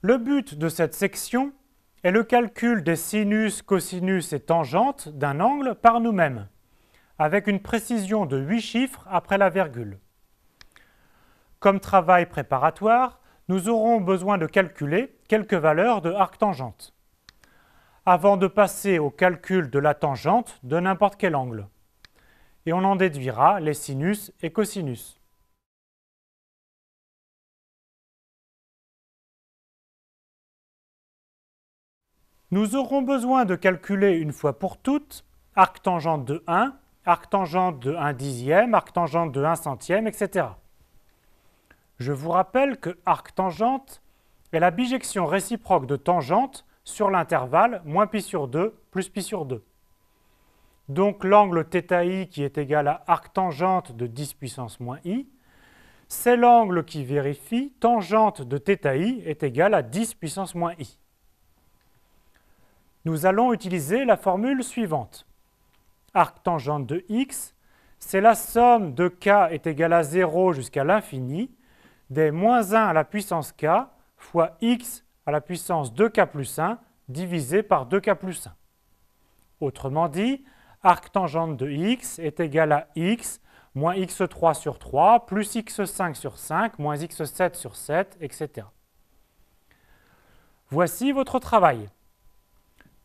Le but de cette section est le calcul des sinus, cosinus et tangentes d'un angle par nous-mêmes, avec une précision de 8 chiffres après la virgule. Comme travail préparatoire, nous aurons besoin de calculer quelques valeurs de arctangente, avant de passer au calcul de la tangente de n'importe quel angle. Et on en déduira les sinus et cosinus. Nous aurons besoin de calculer une fois pour toutes arctangente de 1, arctangente de 1 dixième, arctangente de 1 centième, etc. Je vous rappelle que arctangente est la bijection réciproque de tangente sur l'intervalle moins pi sur 2 plus pi sur 2. Donc l'angle θi qui est égal à arctangente de 10 puissance moins i, c'est l'angle qui vérifie tangente de θi est égal à 10 puissance moins i. Nous allons utiliser la formule suivante. Arctangente de x, c'est la somme de k est égale à 0 jusqu'à l'infini des moins 1 à la puissance k fois x à la puissance 2k plus 1 divisé par 2k plus 1. Autrement dit, arctangente de x est égale à x moins x3 sur 3 plus x5 sur 5 moins x7 sur 7, etc. Voici votre travail.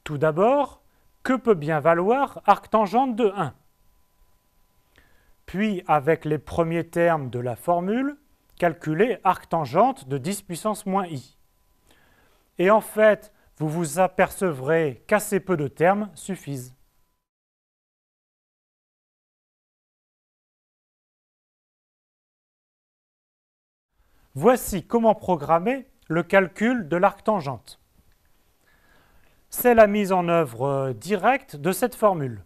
Tout d'abord, que peut bien valoir arctangente de 1? Puis, avec les premiers termes de la formule, calculer arctangente de 10 puissance moins i. Et en fait, vous vous apercevrez qu'assez peu de termes suffisent. Voici comment programmer le calcul de l'arctangente. C'est la mise en œuvre directe de cette formule.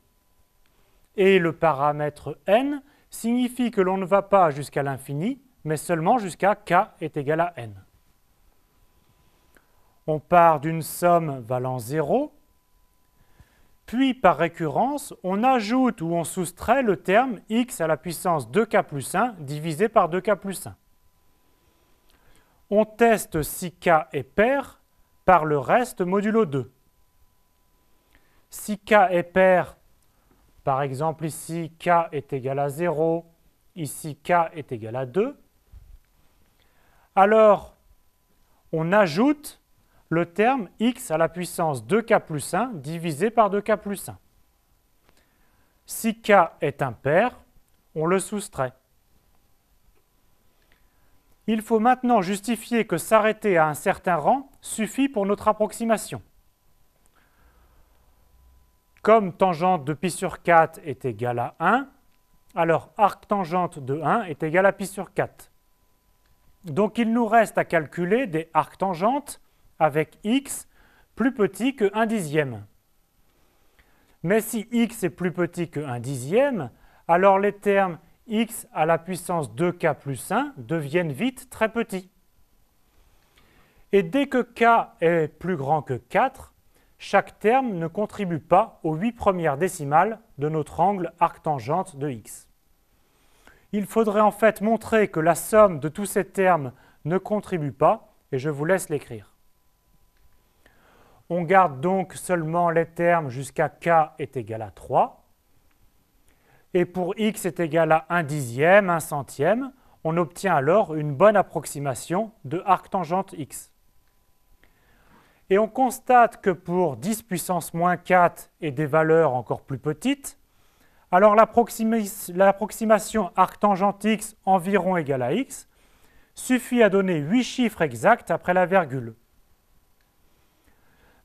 Et le paramètre n signifie que l'on ne va pas jusqu'à l'infini, mais seulement jusqu'à k est égal à n. On part d'une somme valant 0, puis par récurrence, on ajoute ou on soustrait le terme x à la puissance 2k plus 1 divisé par 2k plus 1. On teste si k est pair par le reste modulo 2. Si k est pair, par exemple ici k est égal à 0, ici k est égal à 2, alors on ajoute le terme x à la puissance 2k plus 1 divisé par 2k plus 1. Si k est impair, on le soustrait. Il faut maintenant justifier que s'arrêter à un certain rang suffit pour notre approximation. Comme tangente de pi sur 4 est égale à 1, alors arctangente de 1 est égale à pi sur 4. Donc il nous reste à calculer des arctangentes avec x plus petit que 1 dixième. Mais si x est plus petit que 1 dixième, alors les termes x à la puissance 2k plus 1 deviennent vite très petits. Et dès que k est plus grand que 4, chaque terme ne contribue pas aux 8 premières décimales de notre angle arctangente de x. Il faudrait en fait montrer que la somme de tous ces termes ne contribue pas, et je vous laisse l'écrire. On garde donc seulement les termes jusqu'à k est égal à 3. Et pour x est égal à 1 dixième, 1 centième, on obtient alors une bonne approximation de arctangente x. Et on constate que pour 10 puissance moins 4 et des valeurs encore plus petites, alors l'approximation arctangente x environ égale à x suffit à donner 8 chiffres exacts après la virgule.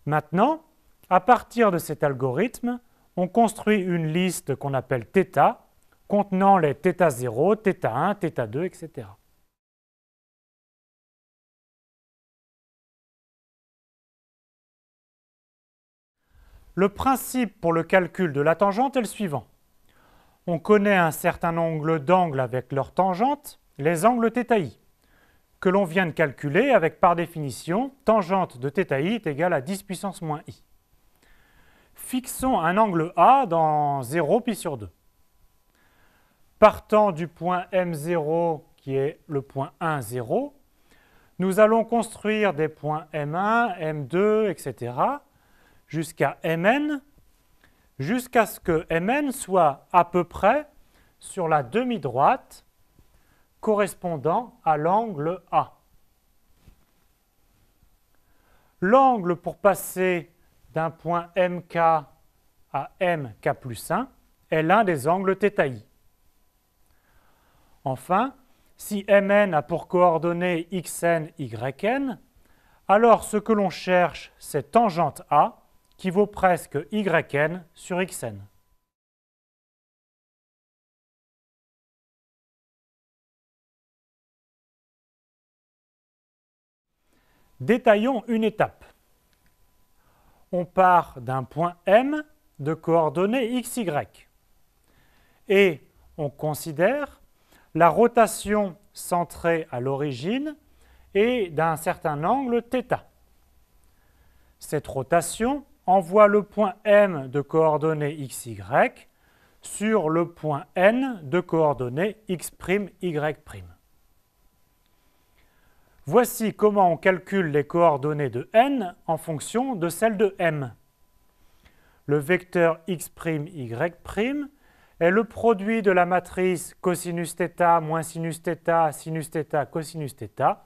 Maintenant, à partir de cet algorithme, on construit une liste qu'on appelle θ, contenant les θ0, θ1, θ2, etc. Le principe pour le calcul de la tangente est le suivant. On connaît un certain nombre d'angles avec leur tangente, les angles θi, que l'on vient de calculer avec par définition tangente de θi est égale à 10 puissance moins i. Fixons un angle A dans 0 pi sur 2. Partant du point M0 qui est le point 1, 0, Nous allons construire des points M1, M2, etc. jusqu'à Mn, jusqu'à ce que Mn soit à peu près sur la demi-droite correspondant à l'angle A. L'angle pour passer d'un point MK à MK plus 1 est l'un des angles θi. Enfin, si Mn a pour coordonnées xn, yn, alors ce que l'on cherche, c'est tangente A, qui vaut presque yn sur xn. Détaillons une étape. On part d'un point M de coordonnées xy et on considère la rotation centrée à l'origine et d'un certain angle θ. Cette rotation envoie le point M de coordonnées xy sur le point N de coordonnées x', y'. Voici comment on calcule les coordonnées de N en fonction de celles de M. Le vecteur x', y' est le produit de la matrice cosinus θ moins sinus θ, cosinus θ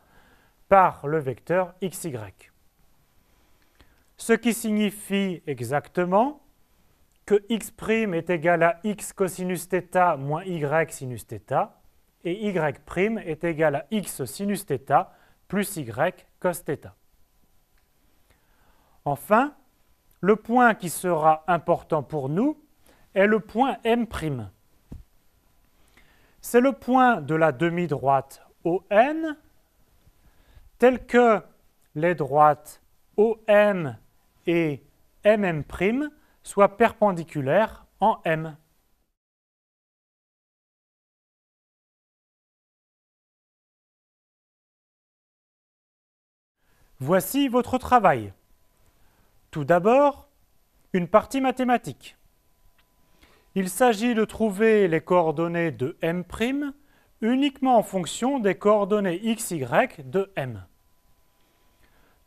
par le vecteur xy. Ce qui signifie exactement que x' est égal à x cosinus θ moins y sinus θ et y' est égal à x sinus θ plus y cos θ. Enfin, le point qui sera important pour nous est le point M'. C'est le point de la demi-droite ON, tel que les droites OM et MM' soient perpendiculaires en M. Voici votre travail. Tout d'abord, une partie mathématique. Il s'agit de trouver les coordonnées de M' uniquement en fonction des coordonnées xy de M.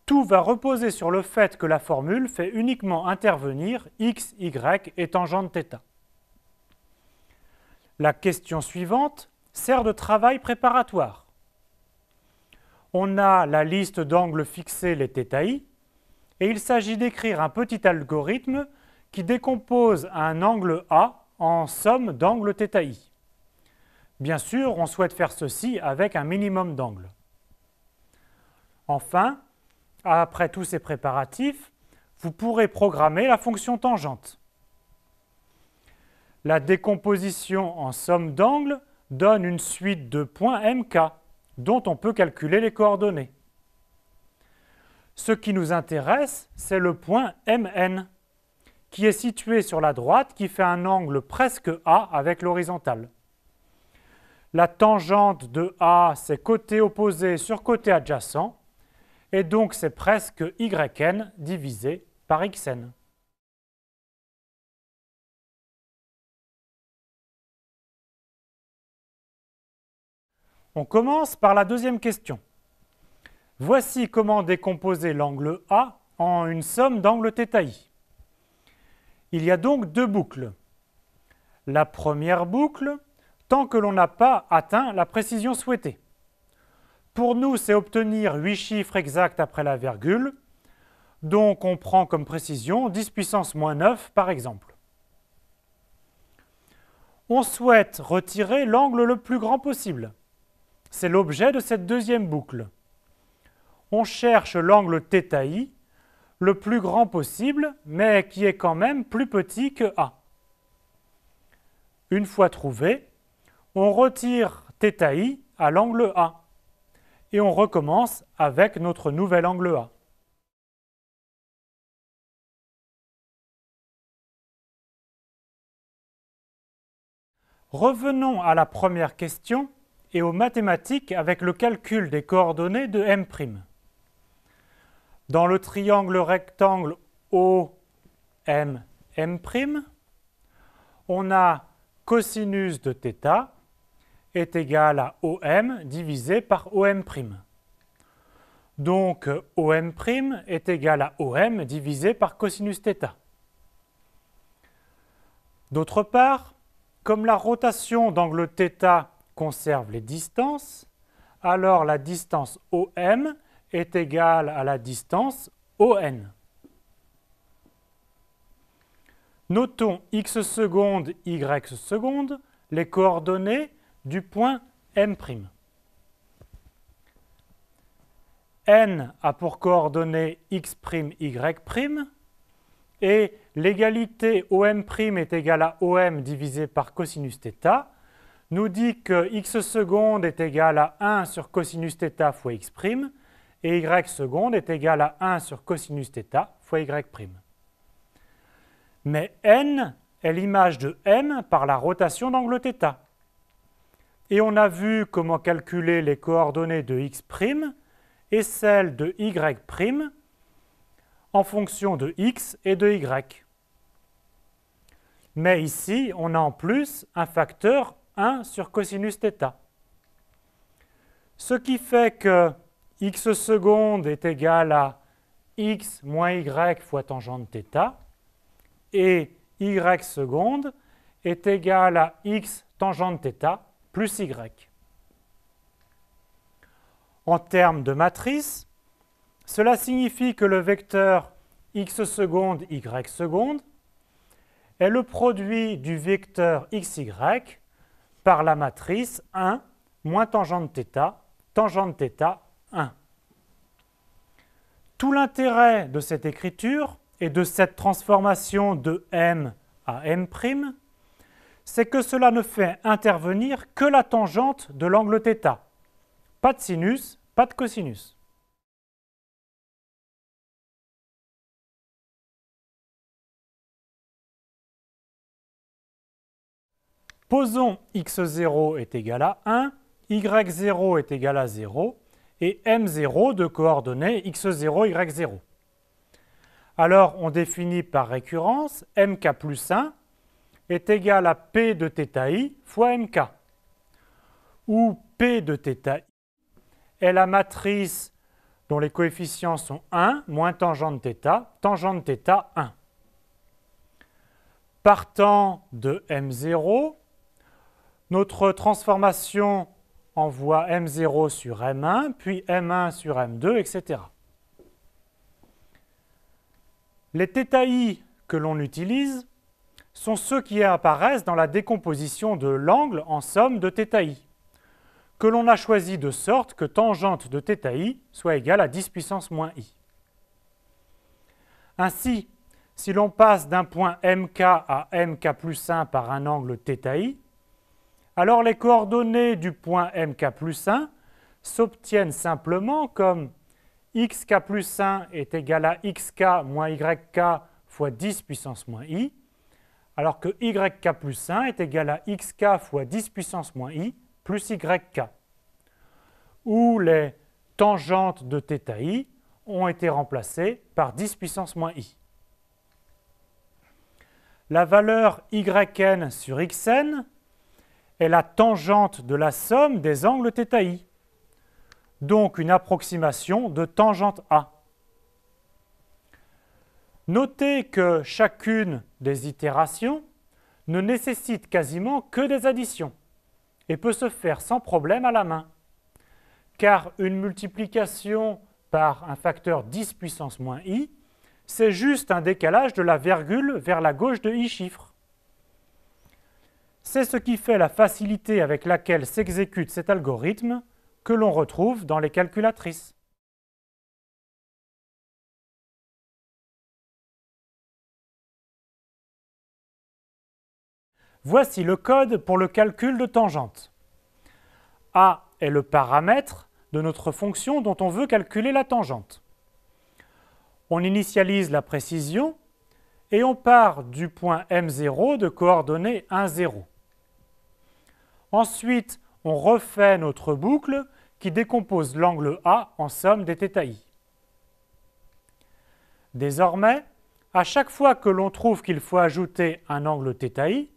Tout va reposer sur le fait que la formule fait uniquement intervenir x, y et tangente θ. La question suivante sert de travail préparatoire. On a la liste d'angles fixés, les θi, et il s'agit d'écrire un petit algorithme qui décompose un angle A en somme d'angles θi. Bien sûr, on souhaite faire ceci avec un minimum d'angles. Enfin, après tous ces préparatifs, vous pourrez programmer la fonction tangente. La décomposition en somme d'angles donne une suite de points MK, dont on peut calculer les coordonnées. Ce qui nous intéresse, c'est le point MN, qui est situé sur la droite, qui fait un angle presque A avec l'horizontale. La tangente de A, c'est côté opposé sur côté adjacent, et donc c'est presque YN divisé par XN. On commence par la deuxième question. Voici comment décomposer l'angle A en une somme d'angles θi. Il y a donc deux boucles. La première boucle, tant que l'on n'a pas atteint la précision souhaitée. Pour nous, c'est obtenir 8 chiffres exacts après la virgule, donc on prend comme précision 10 puissance moins 9 par exemple. On souhaite retirer l'angle le plus grand possible. C'est l'objet de cette deuxième boucle. On cherche l'angle θi le plus grand possible, mais qui est quand même plus petit que A. Une fois trouvé, on retire θi à l'angle A et on recommence avec notre nouvel angle A. Revenons à la première question et aux mathématiques avec le calcul des coordonnées de M'. Dans le triangle rectangle OM, M', on a cosinus de θ est égal à OM divisé par OM'. Donc OM' est égal à OM divisé par cosinus θ. D'autre part, comme la rotation d'angle θ conserve les distances, alors la distance OM est égale à la distance ON. Notons x seconde, y seconde, les coordonnées du point M'. N a pour coordonnées x', y', et l'égalité OM' est égale à OM divisé par cosinus θ nous dit que x seconde est égal à 1 sur cosinus θ fois x' et y seconde est égal à 1 sur cosinus θ fois y'. Mais n est l'image de m par la rotation d'angle θ. Et on a vu comment calculer les coordonnées de x' et celles de y' en fonction de x et de y. Mais ici, on a en plus un facteur 1 sur cosinus θ. Ce qui fait que x seconde est égal à x moins y fois tangente θ et y seconde est égal à x tangente θ plus y. En termes de matrice, cela signifie que le vecteur x seconde, y seconde est le produit du vecteur xy par la matrice 1 moins tangente θ 1. Tout l'intérêt de cette écriture et de cette transformation de m à m', c'est que cela ne fait intervenir que la tangente de l'angle θ. Pas de sinus, pas de cosinus. Posons x0 est égal à 1, y0 est égal à 0 et m0 de coordonnées x0, y0. Alors, on définit par récurrence mk plus 1 est égal à p de θi fois mk, où p de θi est la matrice dont les coefficients sont 1 moins tangente θ 1. Partant de m0, notre transformation envoie m0 sur m1, puis m1 sur m2, etc. Les θi que l'on utilise sont ceux qui apparaissent dans la décomposition de l'angle en somme de θi, que l'on a choisi de sorte que tangente de θi soit égale à 10 puissance moins i. Ainsi, si l'on passe d'un point mk à mk plus 1 par un angle θi, alors les coordonnées du point mk plus 1 s'obtiennent simplement comme xk plus 1 est égal à xk moins yk fois 10 puissance moins i, alors que yk plus 1 est égal à xk fois 10 puissance moins i plus yk, où les tangentes de θi ont été remplacées par 10 puissance moins i. La valeur yn sur xn est la tangente de la somme des angles θi, donc une approximation de tangente A. Notez que chacune des itérations ne nécessite quasiment que des additions et peut se faire sans problème à la main, car une multiplication par un facteur 10 puissance moins i, c'est juste un décalage de la virgule vers la gauche de i chiffre. C'est ce qui fait la facilité avec laquelle s'exécute cet algorithme que l'on retrouve dans les calculatrices. Voici le code pour le calcul de tangente. A est le paramètre de notre fonction dont on veut calculer la tangente. On initialise la précision et on part du point M0 de coordonnées 1, 0. Ensuite, on refait notre boucle qui décompose l'angle A en somme des θi. Désormais, à chaque fois que l'on trouve qu'il faut ajouter un angle θi,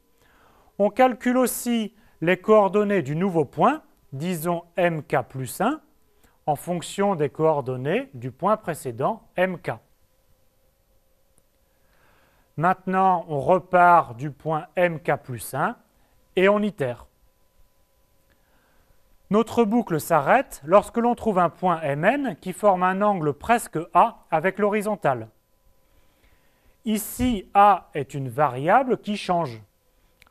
on calcule aussi les coordonnées du nouveau point, disons mk plus 1, en fonction des coordonnées du point précédent MK. Maintenant, on repart du point MK plus 1 et on itère. Notre boucle s'arrête lorsque l'on trouve un point MN qui forme un angle presque A avec l'horizontale. Ici, A est une variable qui change.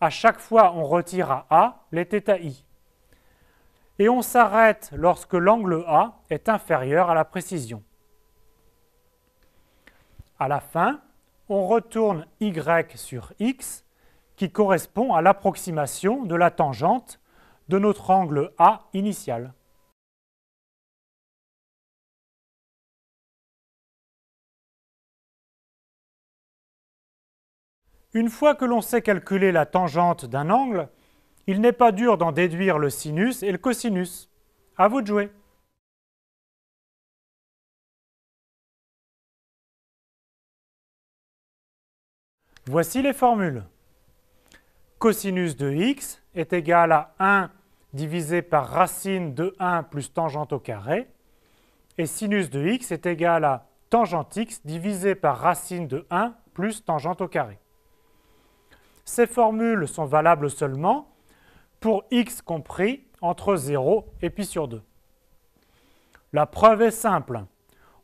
À chaque fois, on retire à A les θi. Et on s'arrête lorsque l'angle A est inférieur à la précision. À la fin, on retourne Y sur X qui correspond à l'approximation de la tangente de notre angle A initial. Une fois que l'on sait calculer la tangente d'un angle, il n'est pas dur d'en déduire le sinus et le cosinus. À vous de jouer. Voici les formules. Cosinus de x est égal à 1 divisé par racine de 1 plus tangente au carré, et sinus de x est égal à tangente x divisé par racine de 1 plus tangente au carré. Ces formules sont valables seulement pour x compris entre 0 et pi sur 2. La preuve est simple.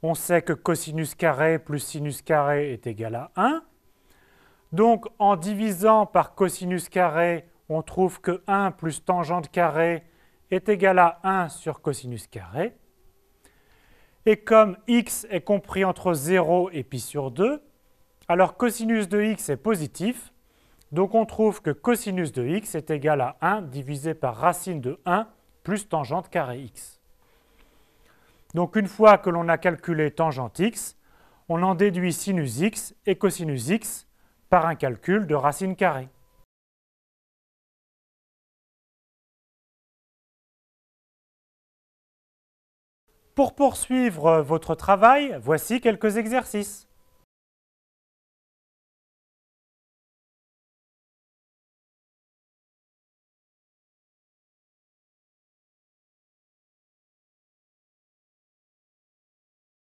On sait que cosinus carré plus sinus carré est égal à 1. Donc, en divisant par cosinus carré, on trouve que 1 plus tangente carré est égal à 1 sur cosinus carré. Et comme x est compris entre 0 et pi sur 2, alors cosinus de x est positif. Donc, on trouve que cosinus de x est égal à 1 divisé par racine de 1 plus tangente carré x. Donc, une fois que l'on a calculé tangente x, on en déduit sinus x et cosinus x par un calcul de racine carrée. Pour poursuivre votre travail, voici quelques exercices.